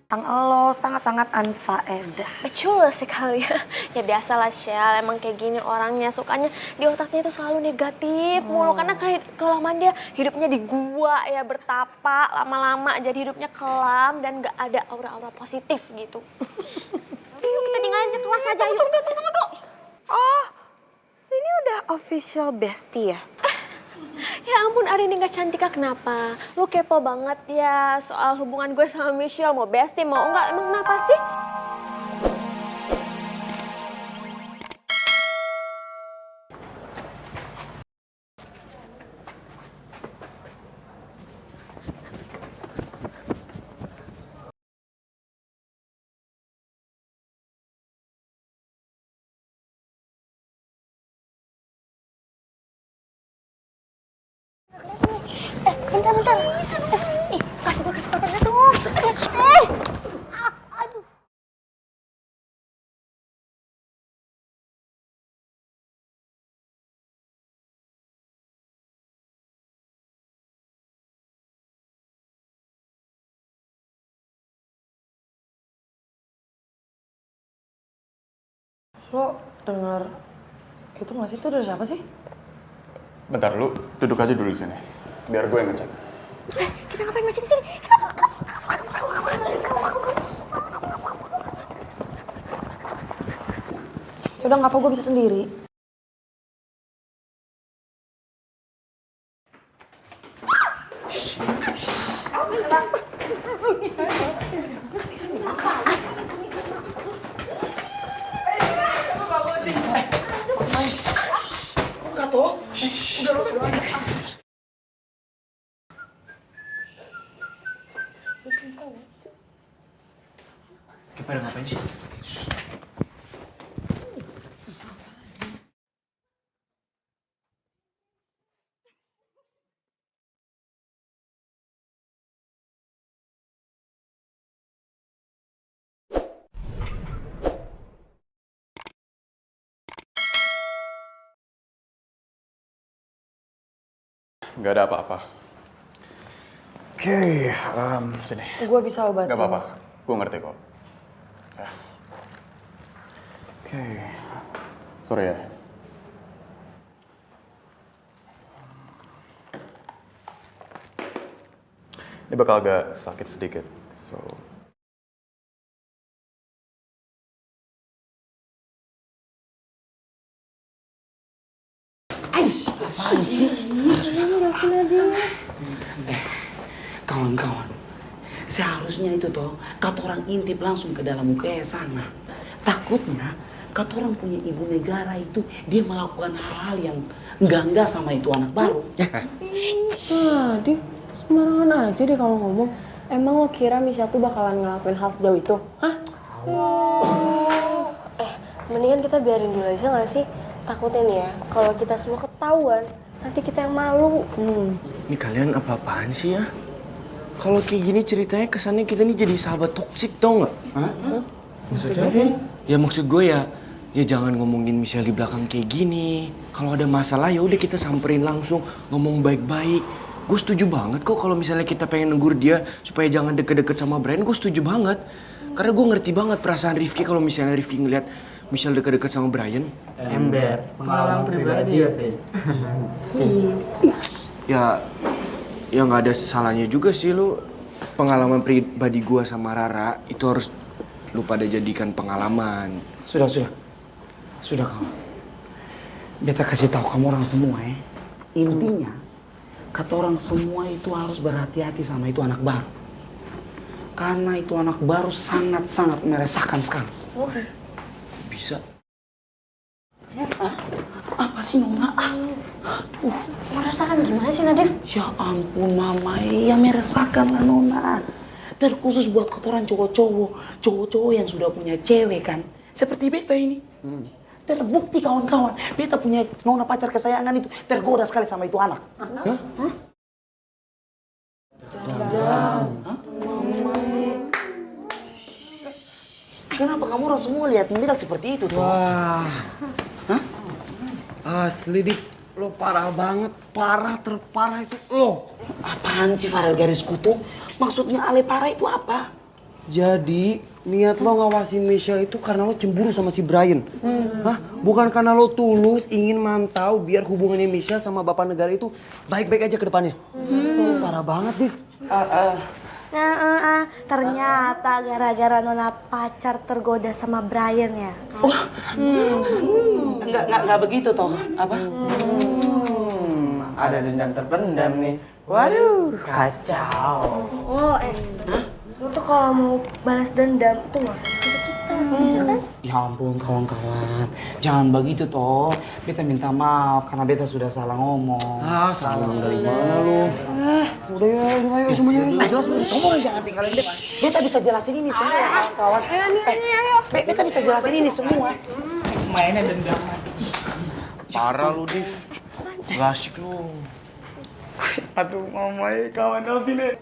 Lo sangat-sangat unfaedah. Betul sekali. Ya biasalah Shell, emang kayak gini orangnya sukanya di otaknya itu selalu negatif mulu karena kayak kelamaan dia hidupnya di gua ya bertapa lama-lama jadi hidupnya kelam dan gak ada aura-aura positif gitu. Yuk kita tinggalin kelas aja yuk. Tunggu. Oh, ini udah official bestie ya? Ya ampun Arini gak cantik kah kenapa? Lu kepo banget ya soal hubungan gue sama Michelle, mau bestie mau enggak, emang kenapa sih? Bentar. Kasih gue kesempatannya tuh. Aduh. Lo denger itu gak sih? Itu dari siapa sih? Bentar, lu duduk aja dulu di sini. Biar gue yang ngecek. Kita ngapain masih di sini? Udah gak apa, gue bisa sendiri. Pada ngapain sih? Nggak ada apa-apa. Oke, sini. Gue bisa obatin. Nggak apa-apa, gue ngerti kok. Ya. Oke, sorry ya. Ini bakal agak sakit sedikit, so... Apaan sih? Kawan-kawan, seharusnya itu toh kata orang intip langsung ke dalam UKS sana. Takutnya kata orang punya ibu negara itu dia melakukan hal-hal yang enggak sama itu anak baru. Di sembarangan aja deh kalau ngomong. Emang lo kira Misha tuh bakalan ngelakuin hal sejauh itu? Hah? Mendingan kita biarin dulu aja gak sih? Takutnya nih ya, kalau kita semua ketahuan, nanti kita yang malu. Ini kalian apa-apaan sih ya? Kalau kayak gini ceritanya kesannya kita nih jadi sahabat toksik, tau nggak? Maksudnya? Ya maksud gue ya jangan ngomongin Michelle di belakang kayak gini. Kalau ada masalah ya udah kita samperin langsung, ngomong baik-baik. Gue setuju banget kok kalau misalnya kita pengen negur dia supaya jangan deket-deket sama Brian, gue setuju banget. Karena gue ngerti banget perasaan Rifki kalau misalnya Rifki ngeliat Michelle deket-deket sama Brian. Ember, pengalaman pribadi ya, Fe? Ya nggak ada salahnya juga sih lu. Pengalaman pribadi gua sama Rara itu harus lu pada jadikan pengalaman. Sudah kawan. Beta kasih tahu kamu orang semua ya. Intinya, kata orang semua itu harus berhati-hati sama itu anak baru. Karena itu anak baru sangat-sangat meresahkan sekali. Bisa. Apa sih Nona? Merasakan gimana sih Nadif? Ya ampun Mama, ya meresahkan lah Nona. Terkhusus buat kotoran cowok-cowok yang sudah punya cewek kan. Seperti beta ini. Terbukti kawan-kawan, beta punya Nona pacar kesayangan itu tergoda sekali sama itu anak. Hah? Kenapa kamu orang semua liatin beta seperti itu tuh? Wah. Hah? Asli Dik, lo parah banget, parah terparah itu lo. Apaan sih Farel garis kutu? Maksudnya ale parah itu apa? Jadi niat lo ngawasin Michelle itu karena lo cemburu sama si Brian? Hah? Bukan karena lo tulus ingin mantau biar hubungannya Michelle sama bapak negara itu baik-baik aja ke depannya? Parah banget, Div. Ternyata gara-gara Nona pacar tergoda sama Brian ya. Enggak begitu toh. Apa? Ada dendam terpendam nih. Waduh, kacau. Oh, lu tuh kalau mau balas dendam tuh nggak usah ngajak kita, bisa kan? Ya ampun kawan-kawan, jangan begitu toh. Beta minta maaf karena beta sudah salah ngomong. Salah dari mana lo? Udah ya, ayo semuanya jelas. Kamu jangan tinggalin beta. Beta bisa jelasin ini semua kawan-kawan. Beta bisa jelasin ini semua. Mainnya dendam. Parah lu, Div. Gak asik lu. Aduh mamai kawan Davine.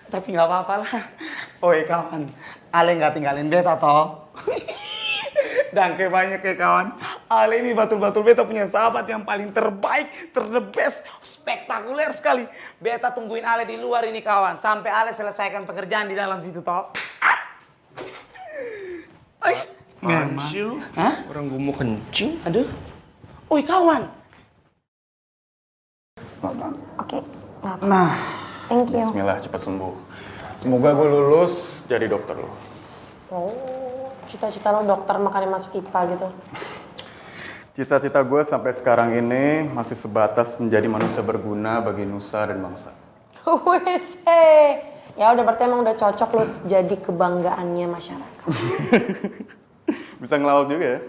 Tapi nggak apa-apa lah. Oi kawan, Ale nggak tinggalin beta toh. Dangke banyak ya kawan. Ale ini betul-betul beta punya sahabat yang paling terbaik, best, spektakuler sekali. Beta tungguin Ale di luar ini kawan, sampai Ale selesaikan pekerjaan di dalam situ toh. Memang sih lu? Hah? Orang gue mau kencing. Aduh. Oi kawan. Oke, nggak apa. Nah, Thank you. Bismillah, cepat sembuh. Semoga gue lulus jadi dokter lo. Oh, cita-cita lo dokter makanya masuk IPA gitu. Cita-cita gue sampai sekarang ini masih sebatas menjadi manusia berguna bagi nusa dan bangsa. Wes, ya udah berarti emang udah cocok lo jadi kebanggaannya masyarakat. Bisa ngelawak juga ya?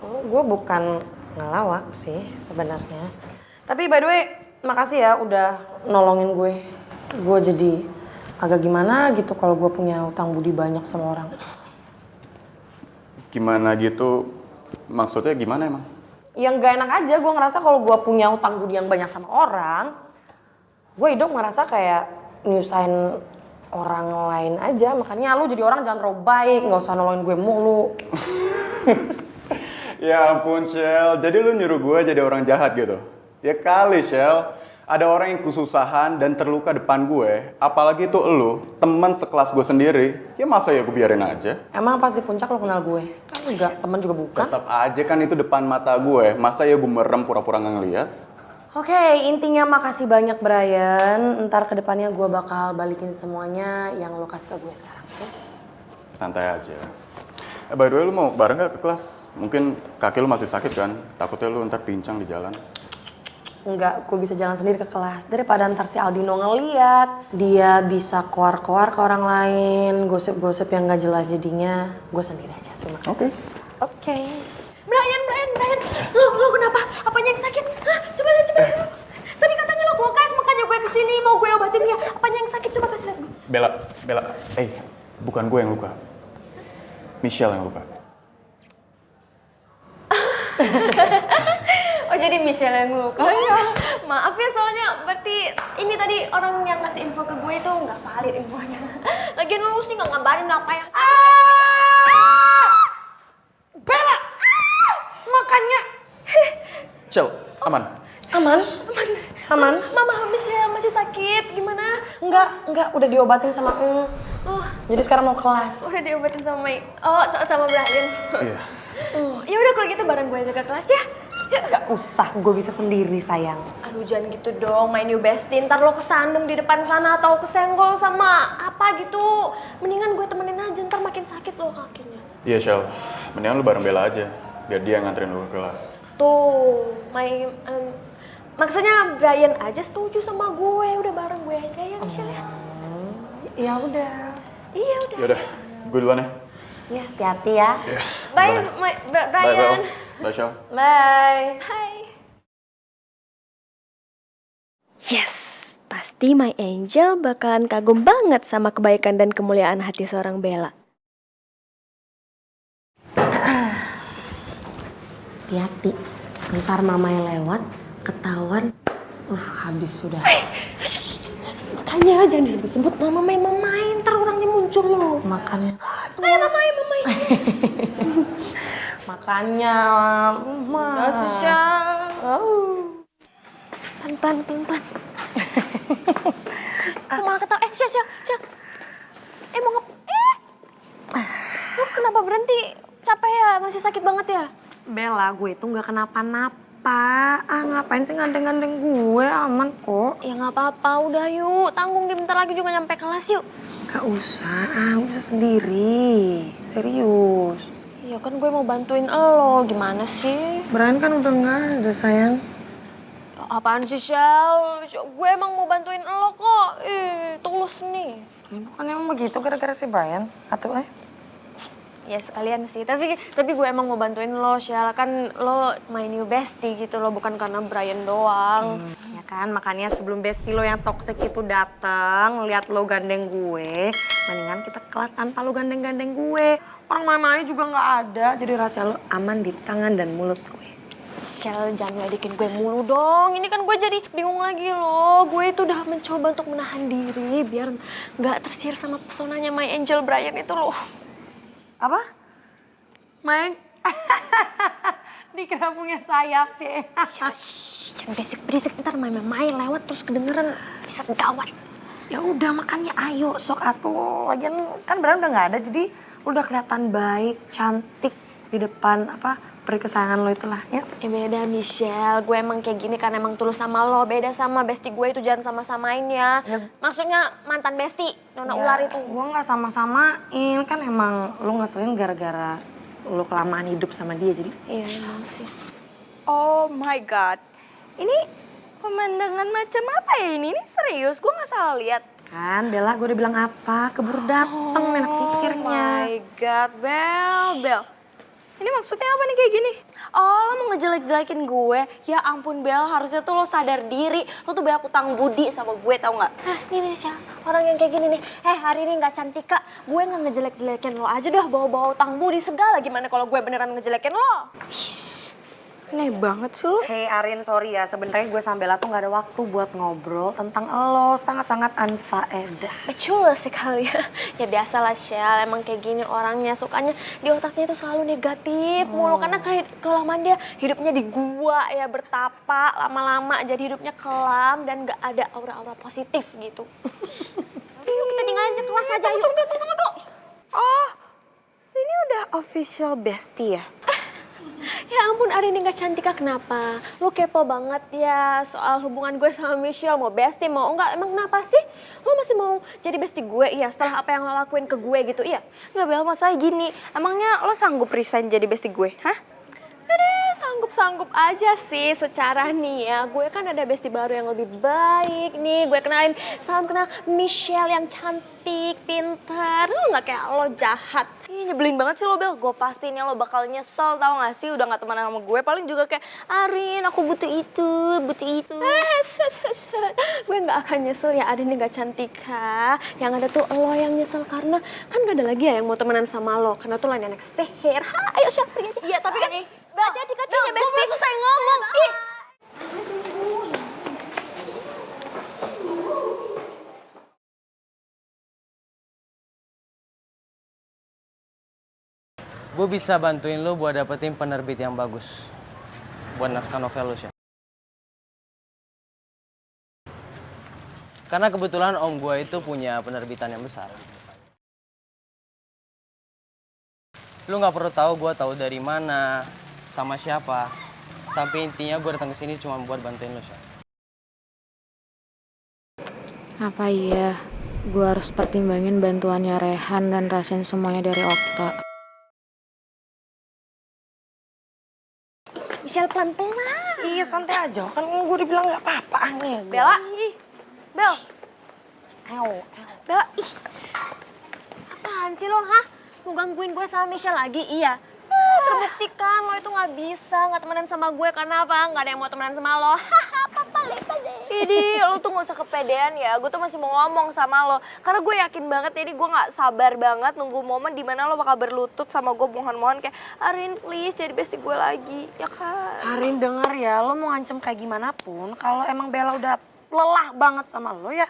Oh, gue bukan ngelawak sih sebenarnya. Tapi by the way, makasih ya udah nolongin gue. Gue jadi agak gimana gitu kalau gue punya utang budi banyak sama orang. Gimana gitu? Maksudnya gimana emang? Yang gak enak aja, gue ngerasa kalau gue punya utang budi yang banyak sama orang, gue hidup ngerasa kayak nyusahin orang lain aja. Makanya lu jadi orang jangan terlalu baik, gak usah nolongin gue mulu. Ya ampun, Shell. Jadi lu nyuruh gue jadi orang jahat gitu? Ya kali, Shell. Ada orang yang kesusahan dan terluka depan gue, apalagi itu elu, teman sekelas gue sendiri, ya masa ya gue biarin aja? Emang pas di puncak lo kenal gue? Kan enggak, temen juga bukan. Tetap aja kan itu depan mata gue, masa ya gue merem pura-pura nggak ngeliat? Oke, intinya makasih banyak Brian. Ntar kedepannya gue bakal balikin semuanya yang lo kasih ke gue sekarang. Okay? Santai aja. By the way, lu mau bareng gak ke kelas? Mungkin kaki lu masih sakit kan? Takutnya lu ntar pincang di jalan. Enggak, gue bisa jalan sendiri ke kelas. Daripada ntar si Aldino ngeliat, dia bisa koar-koar ke orang lain, gosip-gosip yang gak jelas jadinya. Gue sendiri aja, terima kasih. Oke. Brian, lo kenapa? Apanya yang sakit? Hah? Coba lihat. Tadi katanya lo kulkas, makanya gue kesini mau gue obatin ya. Apanya yang sakit? Coba kasih lihat gue. Bella, bukan gue yang luka. Michelle yang luka. Oh jadi Michelle yang luka. Maaf ya soalnya berarti ini tadi orang yang ngasih info ke gue itu nggak valid infonya. Lagian lu sih nggak ngabarin apa yang. Bella! Makanya. Shell, aman? Aman? Mama Michelle masih sakit, gimana? Enggak, udah diobatin sama Oh, Jadi sekarang mau kelas. udah diobatin sama Mei. Oh, sama Brian. Iya. Ya udah kalau gitu bareng gue aja ke kelas ya. Yuk. Gak usah, gue bisa sendiri sayang. Aduh jangan gitu dong, my new bestie. Ntar lo kesandung di depan sana atau kesenggol sama apa gitu. Mendingan gue temenin aja, ntar makin sakit lo kakinya. Iya, Shell. Mendingan lu bareng Bella aja. Biar dia yang nganterin lu ke kelas. Tuh, maksudnya Brian aja setuju sama gue. Udah bareng gue aja ya, Michelle ya. Ya udah. Iya udah. Yaudah, gue duluan ya. Ya, hati-hati ya. Bye, Bye, Brian. Bella. Bye, Shell. Bye. Hai. Yes, pasti my angel bakalan kagum banget sama kebaikan dan kemuliaan hati seorang Bella. Hati-hati. Ntar mamanya lewat, ketahuan. Habis sudah. Makanya jangan disebut-sebut nama mamai, ntar orangnya muncul loh. Makannya. Ayo mamai. Makanya. Gak susah. Pelan-pelan. Kok malah ketawa? Syel. mau lu kenapa berhenti? Capek ya? Masih sakit banget ya? Bella, gue itu nggak kenapa-napa. Ngapain sih gandeng-gandeng gue? Aman kok. Ya nggak apa-apa, udah yuk. Tanggung di bentar lagi juga nyampe kelas yuk. Gak usah, gue bisa sendiri. Serius. Ya kan gue mau bantuin lo, gimana sih? Brian kan udah nggak ada, sayang. Apaan sih, Shell? Gue emang mau bantuin lo kok. Tulus nih. Bukan emang begitu gara-gara si Brian? Atau Ya sekalian sih, tapi gue emang mau bantuin lo, Shell. Kan lo my new bestie gitu loh, bukan karena Brian doang. Ya kan, makanya sebelum bestie lo yang toxic itu datang, lihat lo gandeng gue, mendingan kita ke kelas tanpa lo gandeng-gandeng gue. Orang mamanya juga nggak ada, jadi rahasia lo aman di tangan dan mulut gue. Shell, jangan ledekin gue mulu dong. Ini kan gue jadi bingung lagi loh. Gue itu udah mencoba untuk menahan diri biar nggak tersihir sama pesonanya My Angel Brian itu loh. Apa? Main? Dikira punya sayap sih. Shh, jangan berisik-berisik, ntar main lewat terus kedengeran bisa gawat. Ya udah makanya ayo sok atuh. Lagian kan Brian udah nggak ada, jadi udah kelihatan baik, cantik di depan peri kesayangan lo itulah ya. Beda Michelle, gue emang kayak gini kan emang tulus sama lo. Beda sama bestie gue itu, jangan sama-samain ya. Maksudnya mantan bestie, nona ular itu. Gue nggak sama-samain, kan emang lo ngeselin gara-gara lo kelamaan hidup sama dia jadi. Iya emang sih. Oh my god. Ini pemandangan macam apa ya ini? Ini serius, gue nggak salah lihat. Kan Bella, gue udah bilang apa, keburu dateng enak sihirnya. Oh my god, Bel. Ini maksudnya apa nih kayak gini? Oh, lo mau ngejelek-jelekin gue? Ya ampun Bel, harusnya tuh lo sadar diri. Lo tuh banyak utang budi sama gue, tau gak? Nih Syah, orang yang kayak gini nih. Hari ini nggak cantika, gue nggak ngejelek-jelekin lo aja dah, bawa-bawa utang budi segala. Gimana kalau gue beneran ngejelekin lo? Aneh banget sih lo. Hey Arin, sorry ya, sebenarnya gue sama Bella tuh gak ada waktu buat ngobrol tentang lo, sangat-sangat unfaedah. Betul sekali ya. Ya biasalah Shell, emang kayak gini orangnya. Sukanya di otaknya itu selalu negatif mulu. Karena kayak kelamaan dia hidupnya di gua ya, bertapa lama-lama. Jadi hidupnya kelam dan gak ada aura-aura positif gitu. Yuk kita tinggalin aja kelas aja yuk. Tunggu. Oh, ini udah official bestie ya? Ya ampun Arin, gak cantika kenapa? Lu kepo banget ya soal hubungan gue sama Michelle. Mau bestie mau enggak, emang kenapa sih? Lu masih mau jadi bestie gue iya setelah apa yang lo lakuin ke gue gitu iya? Nggak Bel, masalah gini. Emangnya lo sanggup resign jadi bestie gue? Hah? Sanggup-sanggup aja sih secara nih ya. Gue kan ada bestie baru yang lebih baik nih. Gue kenalin, salam kenal Michelle yang cantik, pintar. Lu gak kayak lo jahat. Ih, nyebelin banget sih lo Bel. Gue pastiin ya lo bakal nyesel, tau gak sih? Udah gak temenan sama gue, paling juga kayak Arin, aku butuh itu. Gue gak akan nyesel ya Arin gak cantika. Yang ada tuh lo yang nyesel karena kan gak ada lagi ya yang mau temenan sama lo. Karena tuh lain anak sihir. Ayo Syah, pergi aja. Iya, tapi kan Hati-hati kakinya, gue belum selesai ngomong. Ih. Gue bisa bantuin lo buat dapetin penerbit yang bagus buat naskah novel lo, Syah. Karena kebetulan om gue itu punya penerbitan yang besar. Lu nggak perlu tahu gue tahu dari mana, sama siapa. Tapi intinya gue datang ke sini cuma buat bantuin lo, Syah. Apa iya gue harus pertimbangin bantuannya Rehan dan rasain semuanya dari Okta? Michelle pelan-pelan. Iya santai aja, kan gue udah bilang gak apa-apa aneh. Bella. Bel. Bella, apaan sih lo, hah? Mau gangguin gue sama Michelle lagi? Iya. Terbuktikan lo itu gak bisa gak temenan sama gue karena apa? Gak ada yang mau temenan sama lo. Haha, papa lipat deh. Idi, lo tuh gak usah kepedean ya. Gue tuh masih mau ngomong sama lo. Karena gue yakin banget ini gue gak sabar banget nunggu momen dimana lo bakal berlutut sama gue mohon-mohon kayak Arin please jadi bestie gue lagi, ya kan? Arin denger ya, lo mau ngancem kayak gimana pun, kalau emang Bella udah lelah banget sama lo ya.